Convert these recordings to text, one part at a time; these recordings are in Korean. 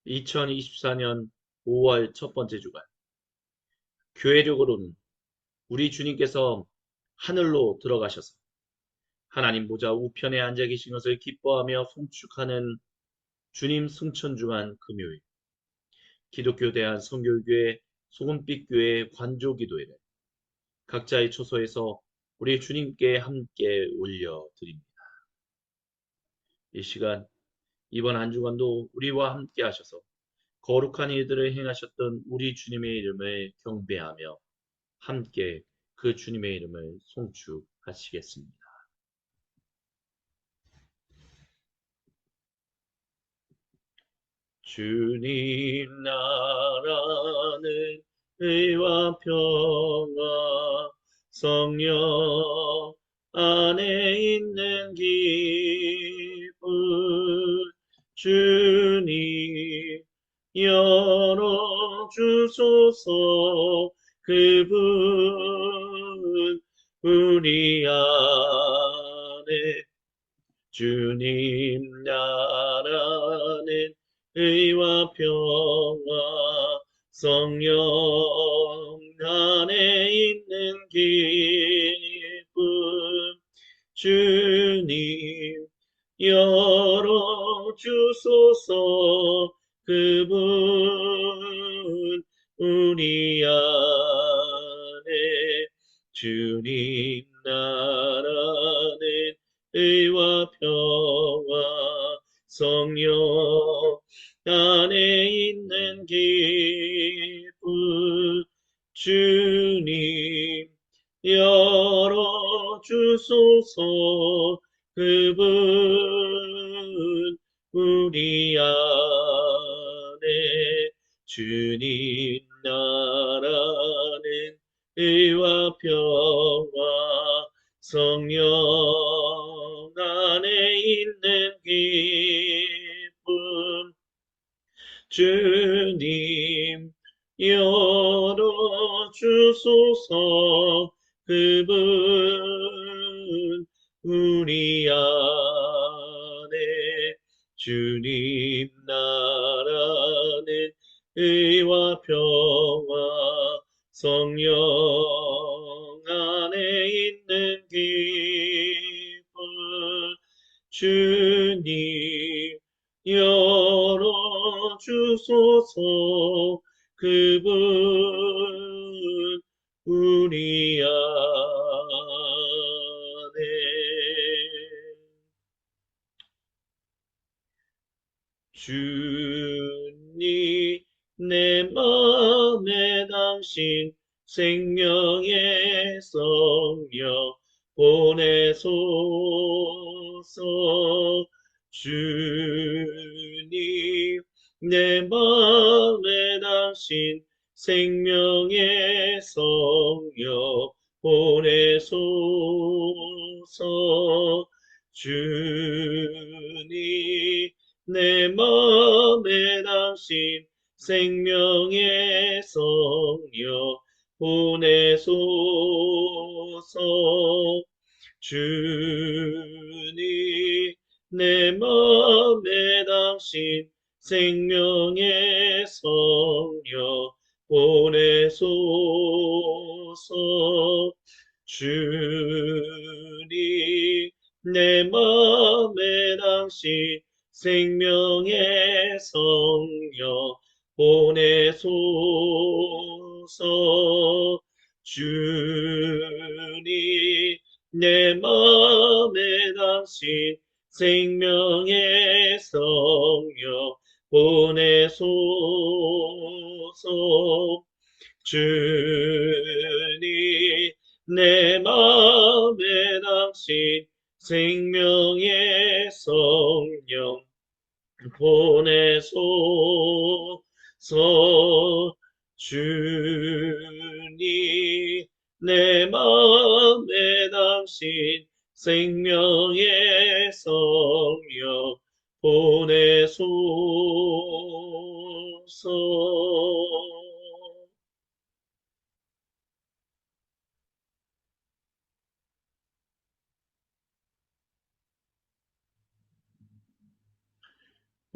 2024년 5월 첫 번째 주간. 교회적으로는 우리 주님께서 하늘로 들어가셔서 하나님 보좌 우편에 앉아 계신 것을 기뻐하며 송축하는 주님 승천 주간 금요일, 기독교 대한선교교회 소금빛교회 관조기도회를 각자의 초소에서 우리 주님께 함께 올려드립니다. 이 시간, 이번 한 주간도 우리와 함께 하셔서 거룩한 일들을 행하셨던 우리 주님의 이름을 경배하며 함께 그 주님의 이름을 송축하시겠습니다. 주님 나라는 의와 평화 성령 안에 있는 기쁨 주님 열어주소서 그분 우리 안에 주님 나라는 의와 평화 성령 안에 있는 기쁨 주님 열어주소서 그분 우리 안에 주님 나라는 의와 평화 성령 안에 있는 기쁨 주님 열어주소서 그분 우리 안에 주님 나라는 의와 평화 성령 안에 있는 기쁨 주님 열어주소서 그분 우리 안에 주님 나라는 의와 평화 성령 안에 있는 기쁨 주님 열어주소서 그분 우리 안에 주님 내 맘에 당신 생명의 성령 보내소서 주님 내 맘에 당신 생명의 성령 보내소서 주님 내 맘에 당신 생명의 성령 보내소서 주님 내 맘에 당신 생명의 성령 보내소서 주님 내 맘에 당신 생명의 성령 보내소서 주님 내 맘에 당신 생명의 성령 보내소서 주님 내 맘에 당신 생명의 성령 보내소서 주님 내 맘에 당신 생명의 성령 보내소서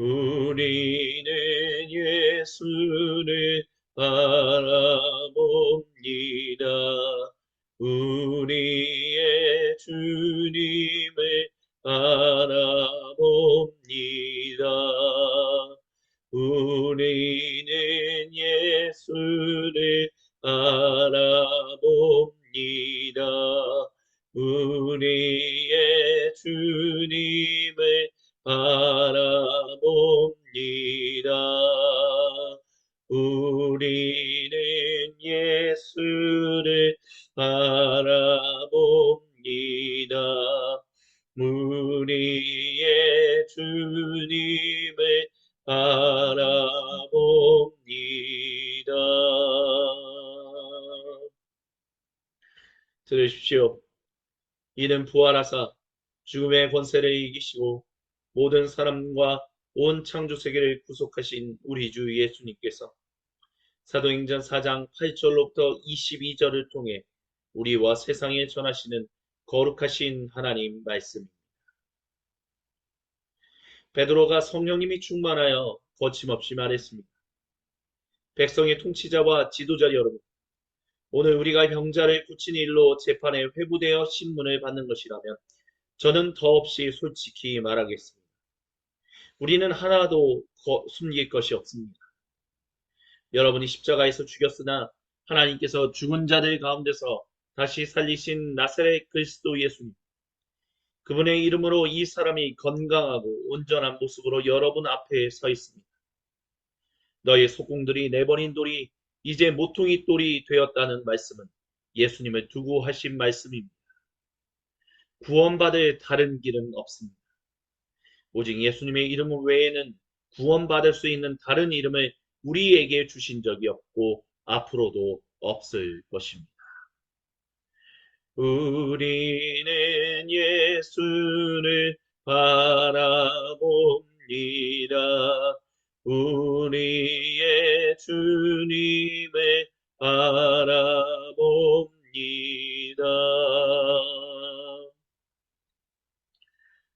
우리는 예수를 바라봅니다. 우리의 주님을 바라봅니다. 우리는 예수를 바라봅니다. 우리의 주님을 바라봅니다. 우리는 예수를 바라봅니다. 우리의 주님을 바라봅니다. 들으십시오. 이는 부활하사 죽음의 권세를 이기시고 모든 사람과 온 창조 세계를 구속하신 우리 주 예수님께서 사도행전 4장 8절로부터 22절을 통해 우리와 세상에 전하시는 거룩하신 하나님 말씀입니다. 베드로가 성령님이 충만하여 거침없이 말했습니다. 백성의 통치자와 지도자 여러분, 오늘 우리가 병자를 고친 일로 재판에 회부되어 신문을 받는 것이라면 저는 더없이 솔직히 말하겠습니다. 우리는 하나도 숨길 것이 없습니다. 여러분이 십자가에서 죽였으나 하나님께서 죽은 자들 가운데서 다시 살리신 나사렛 그리스도 예수님, 그분의 이름으로 이 사람이 건강하고 온전한 모습으로 여러분 앞에 서 있습니다. 너의 속궁들이 내버린 돌이 이제 모퉁이 돌이 되었다는 말씀은 예수님을 두고 하신 말씀입니다. 구원받을 다른 길은 없습니다. 오직 예수님의 이름 외에는 구원받을 수 있는 다른 이름을 우리에게 주신 적이 없고 앞으로도 없을 것입니다. 우리는 예수를 바라봅니다. 우리의 주님을 바라봅니다.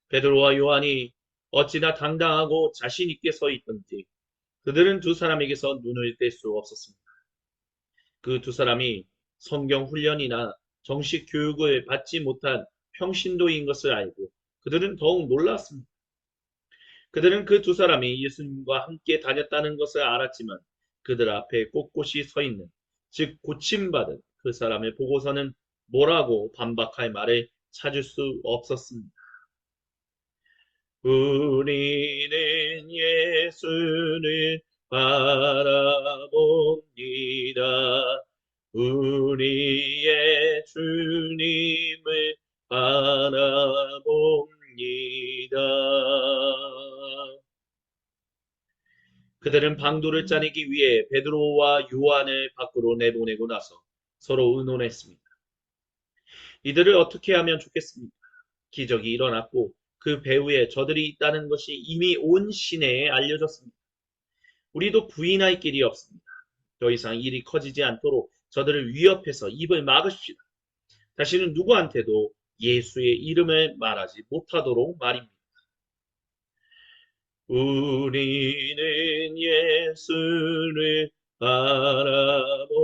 베드로와 요한이 어찌나 당당하고 자신 있게 서 있던지 그들은 두 사람에게서 눈을 뗄 수 없었습니다. 그 두 사람이 성경 훈련이나 정식 교육을 받지 못한 평신도인 것을 알고 그들은 더욱 놀랐습니다. 그들은 그 두 사람이 예수님과 함께 다녔다는 것을 알았지만 그들 앞에 꼿꼿이 서 있는, 즉 고침받은 그 사람을 보고서는 뭐라고 반박할 말을 찾을 수 없었습니다. 우리는 예수를 바라봅니다. 우리의 주님을 바라봅니다. 그들은 방도를 짜내기 위해 베드로와 요한을 밖으로 내보내고 나서 서로 의논했습니다. 이들을 어떻게 하면 좋겠습니까? 기적이 일어났고 그 배후에 저들이 있다는 것이 이미 온 시내에 알려졌습니다. 우리도 부인할 길이 없습니다. 더 이상 일이 커지지 않도록 저들을 위협해서 입을 막으십시다. 다시는 누구한테도 예수의 이름을 말하지 못하도록 말입니다. 우리는 예수를 바라봅니다.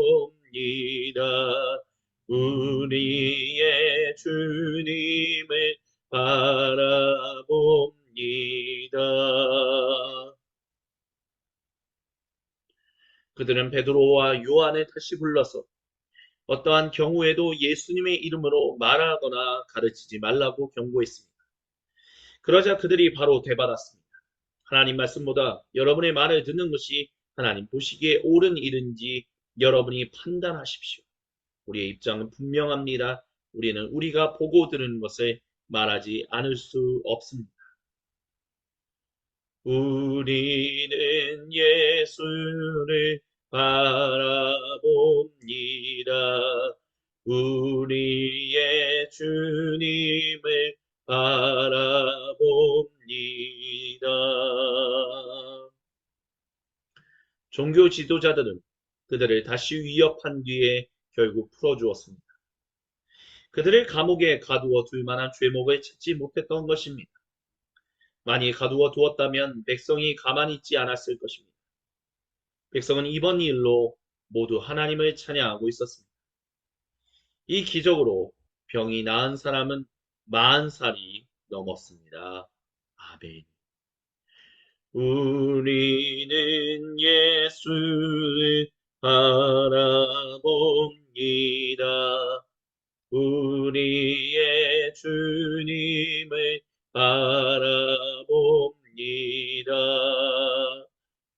우리의 주님을 바라봅니다. 그들은 베드로와 요한을 다시 불러서 어떠한 경우에도 예수님의 이름으로 말하거나 가르치지 말라고 경고했습니다. 그러자 그들이 바로 되받았습니다. 하나님 말씀보다 여러분의 말을 듣는 것이 하나님 보시기에 옳은 일인지 여러분이 판단하십시오. 우리의 입장은 분명합니다. 우리는 우리가 보고 들은 것을 말하지 않을 수 없습니다. 우리는 예수를 바라봅니다. 우리의 주님을 바라봅니다. 종교 지도자들은 그들을 다시 위협한 뒤에 결국 풀어주었습니다. 그들을 감옥에 가두어 둘 만한 죄목을 찾지 못했던 것입니다. 만일 가두어 두었다면 백성이 가만히 있지 않았을 것입니다. 백성은 이번 일로 모두 하나님을 찬양하고 있었습니다. 이 기적으로 병이 나은 사람은 40살이 넘었습니다. 아멘. 우리는 예수를 바라봅니다. 우리의 주님을 바라봅니다.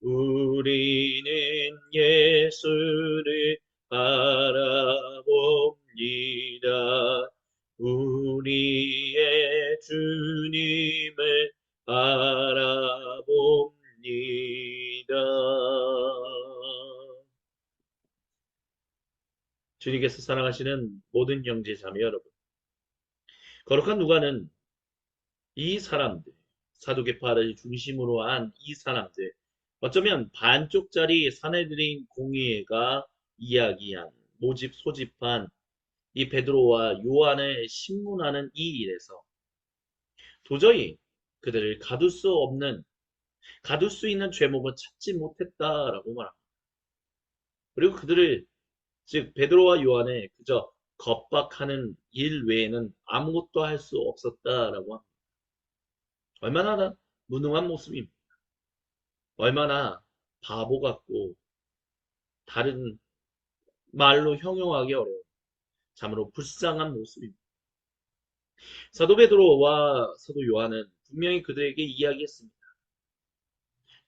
우리는 예수를 바라봅니다. 우리의 주님을 바라봅니다. 주님께서 사랑하시는 모든 형제 자매 여러분, 거룩한 누가는 이 사람들, 사두개파를 중심으로 한 이 사람들, 어쩌면 반쪽짜리 사내들인 공의회가 이야기한, 모집 소집한 이 베드로와 요한을 신문하는 이 일에서 도저히 그들을 가둘 수 있는 죄목을 찾지 못했다라고 말합니다. 그리고 그들을, 즉 베드로와 요한을 그저 겁박하는 일 외에는 아무것도 할 수 없었다라고 합니다. 얼마나 무능한 모습입니다. 얼마나 바보 같고 다른 말로 형용하기 어려운 참으로 불쌍한 모습입니다. 사도 베드로와 사도 요한은 분명히 그들에게 이야기했습니다.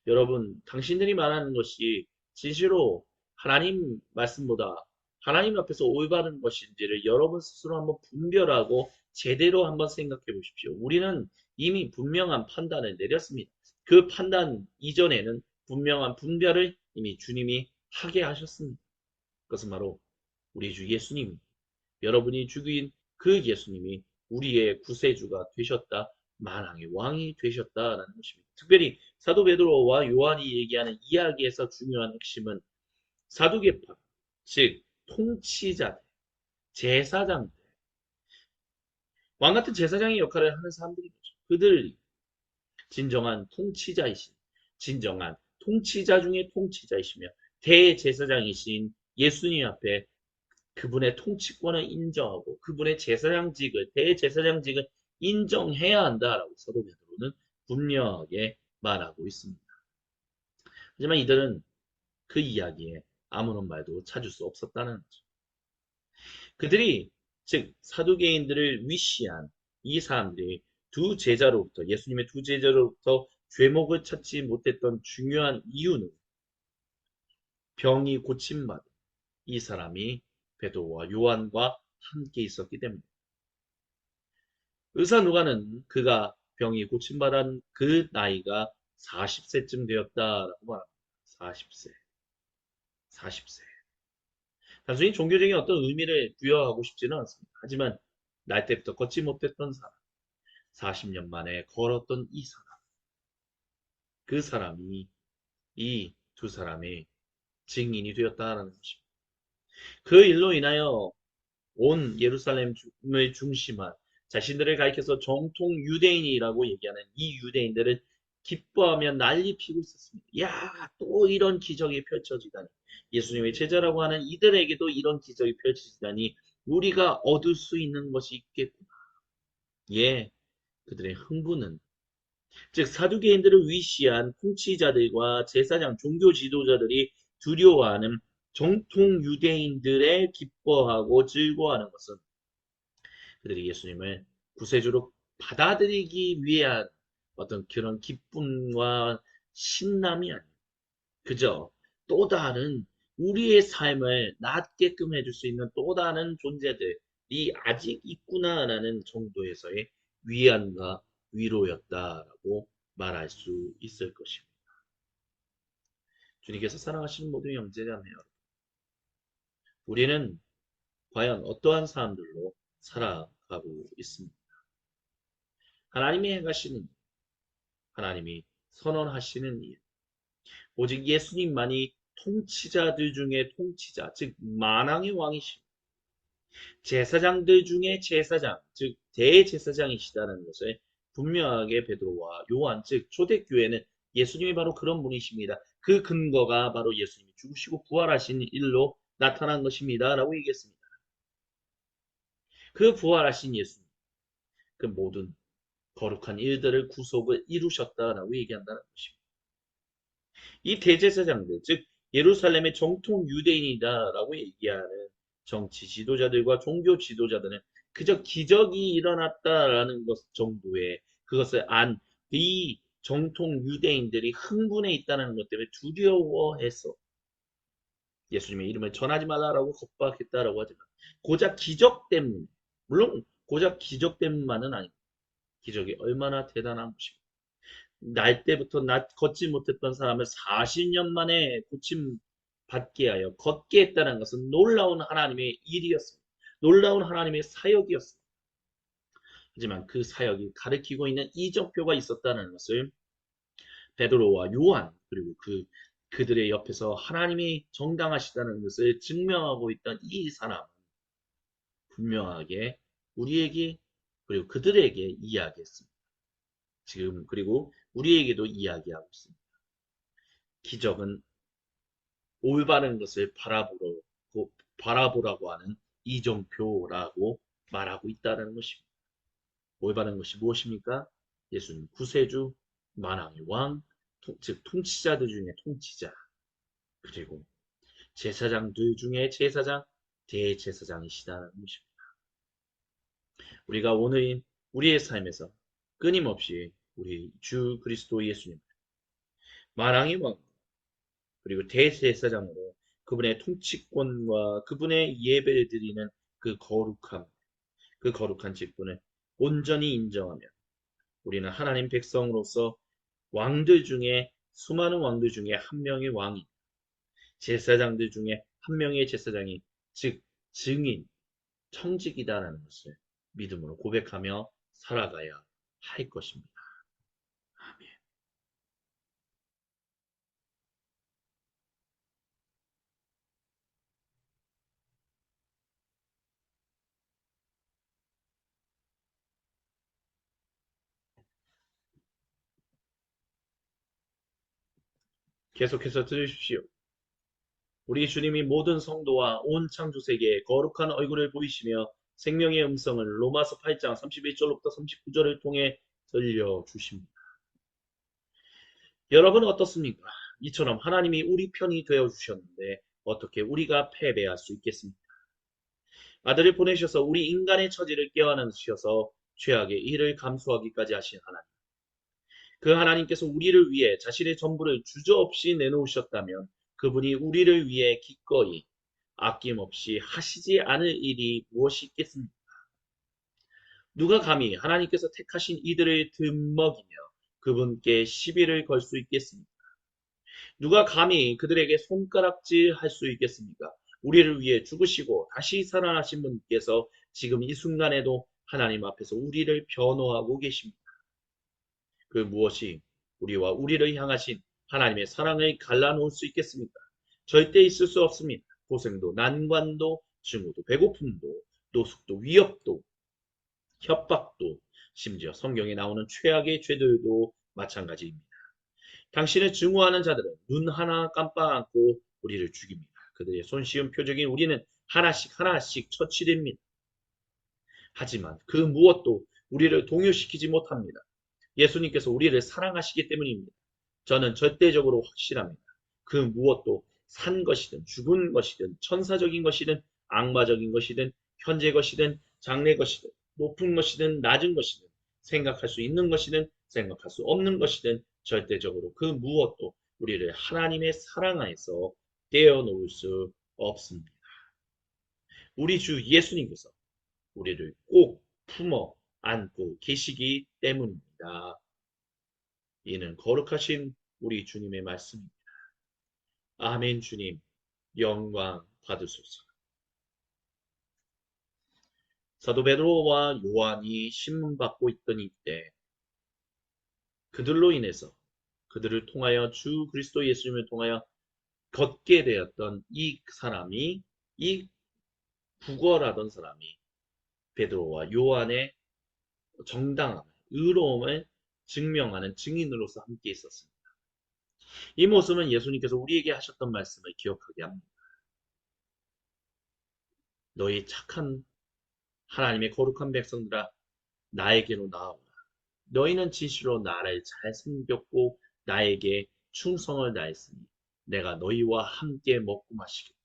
여러분, 당신들이 말하는 것이 진실로 하나님 말씀보다 하나님 앞에서 올바른 것인지를 여러분 스스로 한번 분별하고 제대로 한번 생각해 보십시오. 우리는 이미 분명한 판단을 내렸습니다. 그 판단 이전에는 분명한 분별을 이미 주님이 하게 하셨습니다. 그것은 바로 우리 주 예수님, 여러분이 죽인 그 예수님이 우리의 구세주가 되셨다, 만왕의 왕이 되셨다라는 것입니다. 특별히 사도 베드로와 요한이 얘기하는 이야기에서 중요한 핵심은 사두개파, 즉 통치자들, 제사장들, 왕 같은 제사장의 역할을 하는 사람들인 거죠. 그들 진정한 통치자이신, 진정한 통치자 중에 통치자이시며 대제사장이신 예수님 앞에 그분의 통치권을 인정하고 그분의 제사장직을, 대제사장직을 인정해야 한다라고 사도 베드로는 분명하게 말하고 있습니다. 하지만 이들은 그 이야기에 아무런 말도 찾을 수 없었다는 거죠. 그들이, 즉 사두개인들을 위시한 이 사람들이 예수님의 두 제자로부터 죄목을 찾지 못했던 중요한 이유는 병이 고침받은 이 사람이 베드로와 요한과 함께 있었기 때문입니다. 의사 누가는 그가 병이 고침받은 그 나이가 40세쯤 되었다라고 말합니다. 40세. 40세. 단순히 종교적인 어떤 의미를 부여하고 싶지는 않습니다. 하지만 날 때부터 걷지 못했던 사람, 40년 만에 걸었던 이 사람, 그 사람이 이 두 사람의 증인이 되었다라는 것입니다. 그 일로 인하여 온 예루살렘을 중심한 자신들을 가리켜서 정통 유대인이라고 얘기하는 이 유대인들을 기뻐하며 난리 피고 있었습니다. 야, 또 이런 기적이 펼쳐지다니. 예수님의 제자라고 하는 이들에게도 이런 기적이 펼쳐지다니 우리가 얻을 수 있는 것이 있겠구나. 예, 그들의 흥분은, 즉 사두개인들을 위시한 통치자들과 제사장 종교 지도자들이 두려워하는 정통 유대인들의 기뻐하고 즐거워하는 것은 그들이 예수님을 구세주로 받아들이기 위한 어떤 그런 기쁨과 신남이 아니에요. 그저 또 다른 우리의 삶을 낫게끔 해줄 수 있는 또 다른 존재들이 아직 있구나라는 정도에서의 위안과 위로였다라고 말할 수 있을 것입니다. 주님께서 사랑하시는 모든 형제자매 여러분, 우리는 과연 어떠한 사람들로 살아가고 있습니다. 하나님이 행하시는 일, 하나님이 선언하시는 일, 오직 예수님만이 통치자들 중에 통치자, 즉 만왕의 왕이시고 제사장들 중에 제사장, 즉 대제사장이시다는 것을 분명하게 베드로와 요한, 즉 초대교회는 예수님이 바로 그런 분이십니다. 그 근거가 바로 예수님이 죽으시고 부활하신 일로 나타난 것입니다. 라고 얘기했습니다. 그 부활하신 예수님, 그 모든 거룩한 일들을 구속을 이루셨다라고 얘기한다는 것입니다. 이 대제사장들, 즉 예루살렘의 정통 유대인이다라고 얘기하는 정치 지도자들과 종교 지도자들은 그저 기적이 일어났다라는 것 정도의 그것을 안 이 정통 유대인들이 흥분해 있다는 것 때문에 두려워해서 예수님의 이름을 전하지 말라라고 겁박했다라고 하지만 고작 기적 때문에, 물론 고작 기적 때문만은 아닙니다. 기적이 얼마나 대단한 것입니다. 날 때부터 걷지 못했던 사람을 40년 만에 고침 받게 하여 걷게 했다는 것은 놀라운 하나님의 일이었습니다. 놀라운 하나님의 사역이었습니다. 하지만 그 사역이 가리키고 있는 이정표가 있었다는 것을 베드로와 요한 그리고 그들의 옆에서 하나님이 정당하시다는 것을 증명하고 있던 이 사람은 분명하게 우리에게 그리고 그들에게 이야기했습니다. 지금 그리고 우리에게도 이야기하고 있습니다. 기적은 올바른 것을 바라보라고 하는 이정표라고 말하고 있다는 것입니다. 올바른 것이 무엇입니까? 예수님 구세주, 만왕의 왕, 즉 통치자들 중에 통치자, 그리고 제사장들 중에 제사장, 대제사장이시다는 것입니다. 우리가 오늘 우리의 삶에서 끊임없이 우리 주 그리스도 예수님, 만왕의 왕, 그리고 대제사장으로 그분의 통치권과 그분의 예배를 드리는 그 거룩함, 그 거룩한 직분을 온전히 인정하며 우리는 하나님 백성으로서 왕들 중에 수많은 왕들 중에 한 명의 왕이 제사장들 중에 한 명의 제사장이 즉 증인, 청직이다라는 것을 믿음으로 고백하며 살아가야 할 것입니다. 아멘. 계속해서 들으십시오. 우리 주님이 모든 성도와 온 창조 세계에 거룩한 얼굴을 보이시며 생명의 음성을 로마서 8장 31절로부터 39절을 통해 들려주십니다. 여러분은 어떻습니까? 이처럼 하나님이 우리 편이 되어 주셨는데 어떻게 우리가 패배할 수 있겠습니까? 아들을 보내셔서 우리 인간의 처지를 깨어나셔서 죄악의 일을 감수하기까지 하신 하나님. 그 하나님께서 우리를 위해 자신의 전부를 주저없이 내놓으셨다면 그분이 우리를 위해 기꺼이 아낌없이 하시지 않을 일이 무엇이 있겠습니까? 누가 감히 하나님께서 택하신 이들을 듭먹이며 그분께 시비를 걸 수 있겠습니까? 누가 감히 그들에게 손가락질 할 수 있겠습니까? 우리를 위해 죽으시고 다시 살아나신 분께서 지금 이 순간에도 하나님 앞에서 우리를 변호하고 계십니다. 그 무엇이 우리와 우리를 향하신 하나님의 사랑을 갈라놓을 수 있겠습니까? 절대 있을 수 없습니다. 고생도 난관도 증오도 배고픔도 노숙도 위협도 협박도 심지어 성경에 나오는 최악의 죄들도 마찬가지입니다. 당신을 증오하는 자들은 눈 하나 깜빡 않고 우리를 죽입니다. 그들의 손쉬운 표적인 우리는 하나씩 하나씩 처치됩니다. 하지만 그 무엇도 우리를 동요시키지 못합니다. 예수님께서 우리를 사랑하시기 때문입니다. 저는 절대적으로 확실합니다. 그 무엇도 산 것이든 죽은 것이든 천사적인 것이든 악마적인 것이든 현재 것이든 장래 것이든 높은 것이든 낮은 것이든 생각할 수 있는 것이든 생각할 수 없는 것이든 절대적으로 그 무엇도 우리를 하나님의 사랑 안에서 떼어놓을 수 없습니다. 우리 주 예수님께서 우리를 꼭 품어 안고 계시기 때문입니다. 이는 거룩하신 우리 주님의 말씀입니다. 아멘. 주님 영광 받으소서. 사도 베드로와 요한이 신문받고 있던 이때 그들로 인해서 그들을 통하여 주 그리스도 예수님을 통하여 걷게 되었던 이 사람이 이 구걸하던 사람이 베드로와 요한의 정당함, 의로움을 증명하는 증인으로서 함께 있었습니다. 이 모습은 예수님께서 우리에게 하셨던 말씀을 기억하게 합니다. 너희 착한 하나님의 거룩한 백성들아 나에게로 나아오라. 너희는 진실로 나를 잘 섬겼고 나에게 충성을 다했으니 내가 너희와 함께 먹고 마시겠다.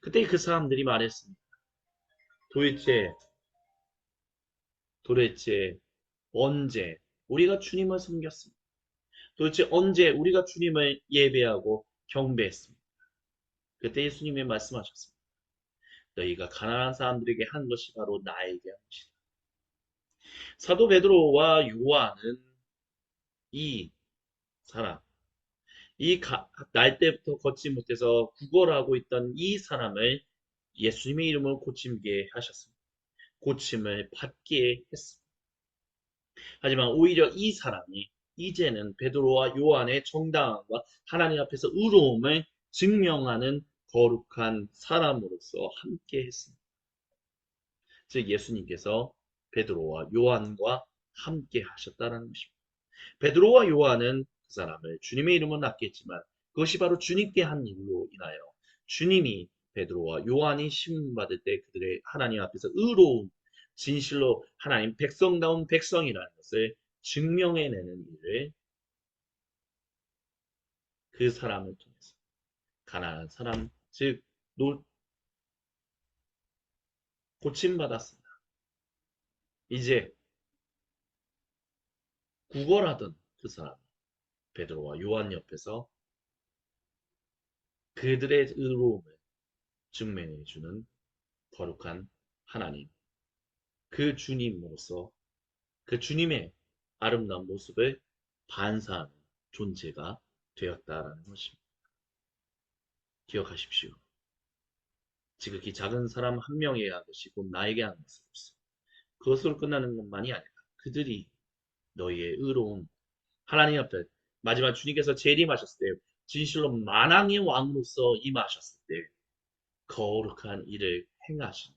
그때 그 사람들이 말했습니다. 도대체 도대체 언제 우리가 주님을 섬겼습니다. 도대체 언제 우리가 주님을 예배하고 경배했습니다. 그때 예수님이 말씀하셨습니다. 너희가 가난한 사람들에게 한 것이 바로 나에게 한 것이다. 사도 베드로와 요한은 이 사람, 날 때부터 걷지 못해서 구걸하고 있던 이 사람을 예수님의 이름으로 고침게 하셨습니다. 고침을 받게 했습니다. 하지만 오히려 이 사람이 이제는 베드로와 요한의 정당함과 하나님 앞에서 의로움을 증명하는 거룩한 사람으로서 함께 했습니다. 즉 예수님께서 베드로와 요한과 함께 하셨다는 것입니다. 베드로와 요한은 그 사람을 주님의 이름은 낳겠지만 그것이 바로 주님께 한 일로 인하여 주님이 베드로와 요한이 심문받을 때 그들의 하나님 앞에서 의로운 진실로 하나님 백성다운 백성이라는 것을 증명해내는 일을 그 사람을 통해서 가난한 사람 즉 고침받았습니다. 이제 구걸하던 그 사람 베드로와 요한 옆에서 그들의 의로움을 증명해주는 거룩한 하나님 그 주님으로서 그 주님의 아름다운 모습을 반사하는 존재가 되었다라는 것입니다. 기억하십시오. 지극히 작은 사람 한 명에게 한 것이 곧 나에게 한 것으로서 그것으로 끝나는 것만이 아니라 그들이 너희의 의로운 하나님 앞에 마지막 주님께서 재림하셨을 때 진실로 만왕의 왕으로서 임하셨을 때 거룩한 일을 행하신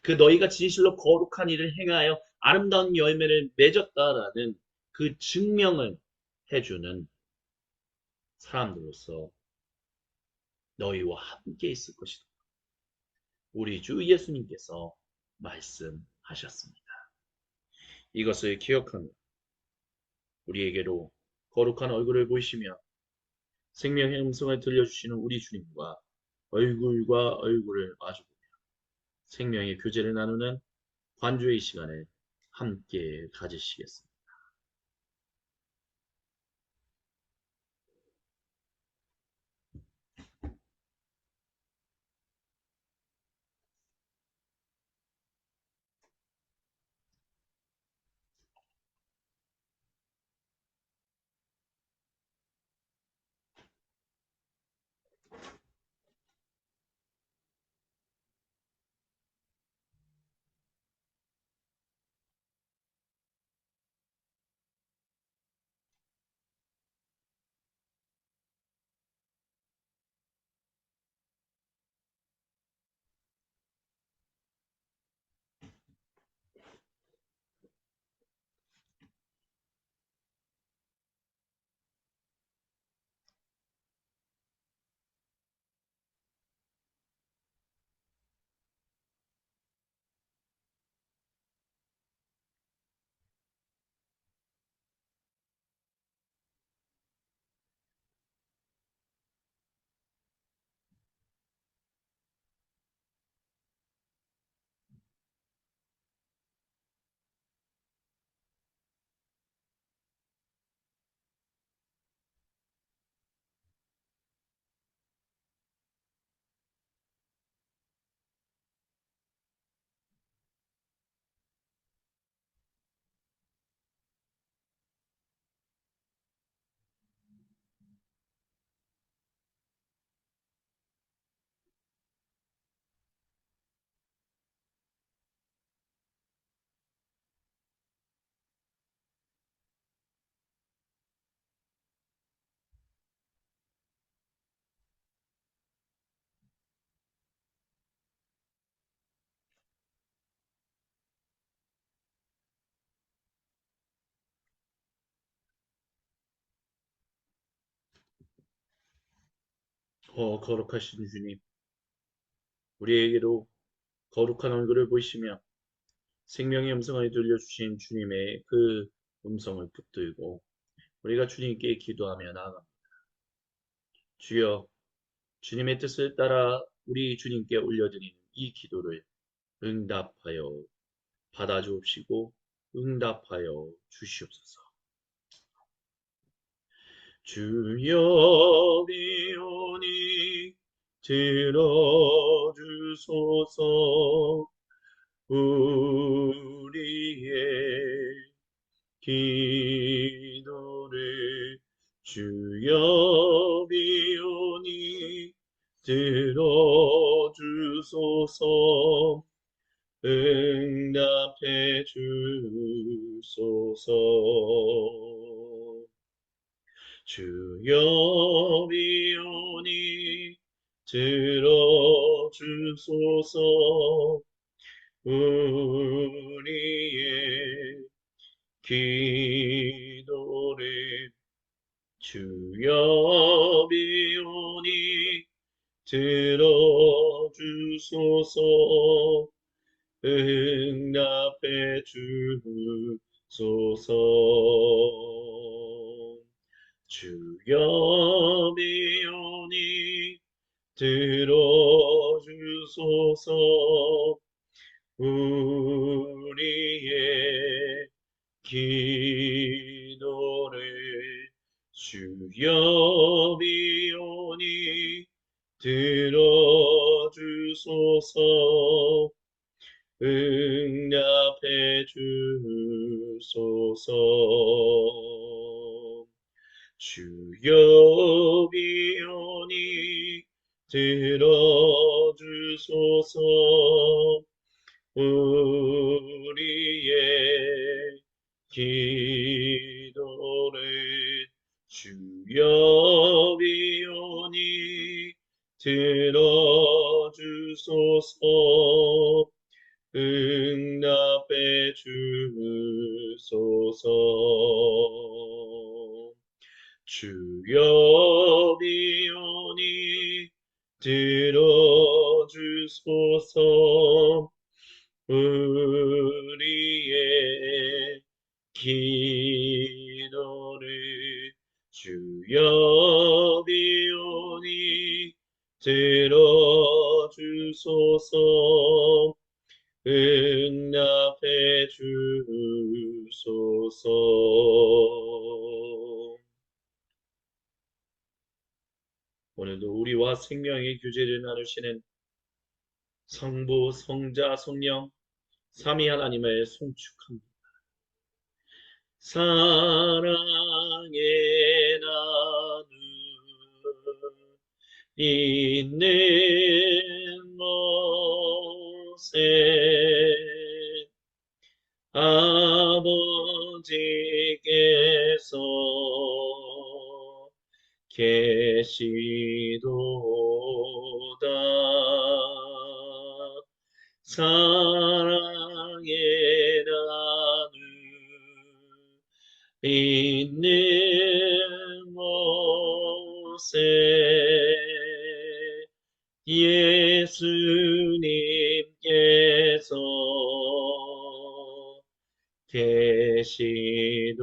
그 너희가 진실로 거룩한 일을 행하여 아름다운 열매를 맺었다라는 그 증명을 해주는 사람들로서 너희와 함께 있을 것이다. 우리 주 예수님께서 말씀하셨습니다. 이것을 기억하며 우리에게로 거룩한 얼굴을 보이시며 생명의 음성을 들려주시는 우리 주님과 얼굴과 얼굴을 마주보며 생명의 교제를 나누는 관주의 시간을 함께 가지시겠습니다. 거룩하신 주님, 우리에게도 거룩한 얼굴을 보이시며 생명의 음성을 들려주신 주님의 그 음성을 붙들고 우리가 주님께 기도하며 나아갑니다. 주여, 주님의 뜻을 따라 우리 주님께 올려드리는 이 기도를 응답하여 받아주옵시고 응답하여 주시옵소서. 주여 비오니 들어주소서. 우리의 기도를 주여 비오니 들어주소서. 응답해 주소서. 주여 비오니 들어주소서. 우리의 기도를 주여 비오니 들어주소서. 응답해 주소서. 주여 비오니 들어주소서. 우리의 기도를 주여 비오니 들어주소서. 응답해 주소서. 주여 비오니 들어주소서. 우리의 기도를 주여 비오니 들어주소서. 응답해 주소서. 주여 비오니 들어주소서. 우리의 기도를 주여 비오니 들어주소서. 응답해 주소서. 오늘도 우리와 생명의 교제를 나누시는 성부, 성자, 성령 삼위 하나님을 송축합니다. 사랑의 나눔 있는 곳에 아버지께서 계시도다. 사랑의 나눔 있는 곳에 예수님께서 계시도다.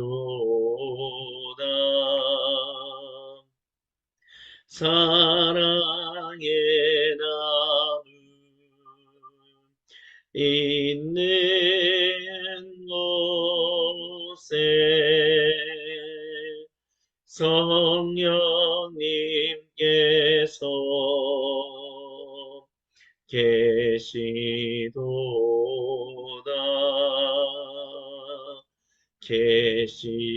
사랑의 나눔 있는 곳에 성령님께서 계시도다. 계시도다.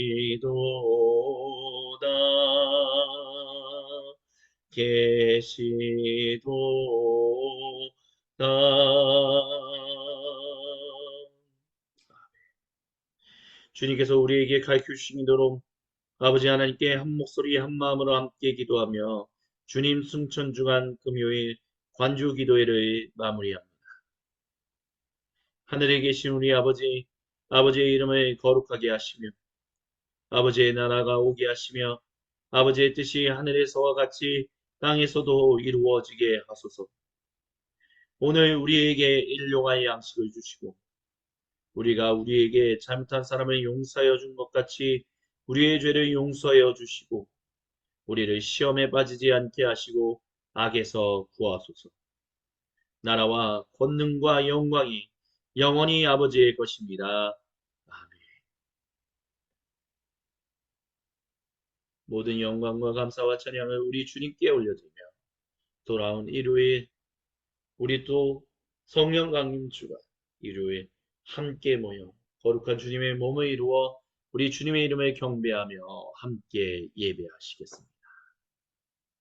계시도다. 주님께서 우리에게 가르쳐 주신 대로 아버지 하나님께 한 목소리 한 마음으로 함께 기도하며 주님 승천 주간 금요일 관주 기도회를 마무리합니다. 하늘에 계신 우리 아버지, 아버지의 이름을 거룩하게 하시며 아버지의 나라가 오게 하시며 아버지의 뜻이 하늘에서와 같이 땅에서도 이루어지게 하소서. 오늘 우리에게 일용할 양식을 주시고 우리가 우리에게 잘못한 사람을 용서하여 준 것 같이 우리의 죄를 용서하여 주시고 우리를 시험에 빠지지 않게 하시고 악에서 구하소서. 나라와 권능과 영광이 영원히 아버지의 것입니다. 아멘. 모든 영광과 감사와 찬양을 우리 주님께 올려드리며 돌아온 일요일 우리 또 성령 강림주가 일요일 함께 모여 거룩한 주님의 몸을 이루어 우리 주님의 이름을 경배하며 함께 예배하시겠습니다.